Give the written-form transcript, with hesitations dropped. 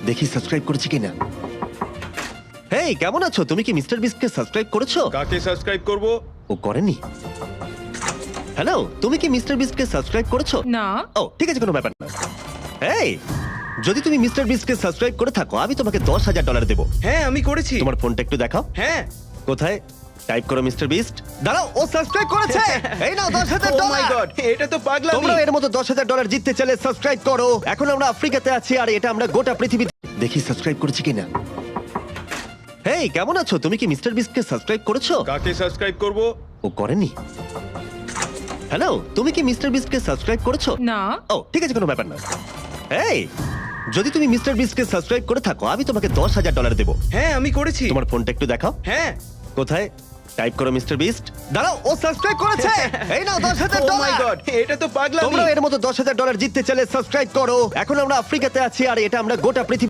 দেখি সাবস্ক্রাইব করেছি কিনা। হেই, কেমন আছো? তুমি কি মিস্টার বিস্টকে সাবস্ক্রাইব করেছো? কাকে সাবস্ক্রাইব করব? ও করেনি। হ্যালো, তুমি কি মিস্টার বিস্টকে সাবস্ক্রাইব করেছো? না। ও ঠিক আছে, কোনো ব্যাপার না। এই, যদি তুমি মিস্টার বিস্টকে সাবস্ক্রাইব করে থাকো আমি তোমাকে $10,000 দেবো। হ্যাঁ আমি করেছি। তোমার ফোনটা একটু দেখাও। হ্যাঁ। কোথায়? টাইপ করো মিস্টার বিস্ট। দাঁড়াও, ও সাবস্ক্রাইব করেছে। এই নাও ও মাই $10,000। গড, এটা তো পাগলামি। তোমরা এর মতো $10,000 জিততে চাইলে সাবস্ক্রাইব করো। এখন আমরা আফ্রিকাতে আছি আর এটা আমরা গোটা পৃথিবীতে। দেখি সাবস্ক্রাইব করেছি কিনা। হেই, কেমন আছো? তুমি কি মিস্টার বিস্টকে সাবস্ক্রাইব করেছো? কাকে সাবস্ক্রাইব করব? ও করেনি। হ্যালো, তুমি কি মিস্টার বিস্টকে সাবস্ক্রাইব করেছো? না। ও ঠিক আছে, কোনো ব্যাপার না। এই, যদি তুমি মিস্টার বিস্টকে সাবস্ক্রাইব করে থাকো আমি তোমাকে $10,000 দেবো। হ্যাঁ আমি করেছি। তোমার ফোনটা একটু দেখাও। হ্যাঁ। কোথায়? টাইপ করো মিস্টার বিস্ট। দাঁড়াও, ও সাবস্ক্রাইব করেছে। এই নাও ও মাই $10,000। গড, এটা তো পাগলামি। তোমরা এর মতো $10,000 জিততে চাইলে সাবস্ক্রাইব করো। এখন আমরা আফ্রিকাতে আছি আর এটা আমরা গোটা পৃথিবী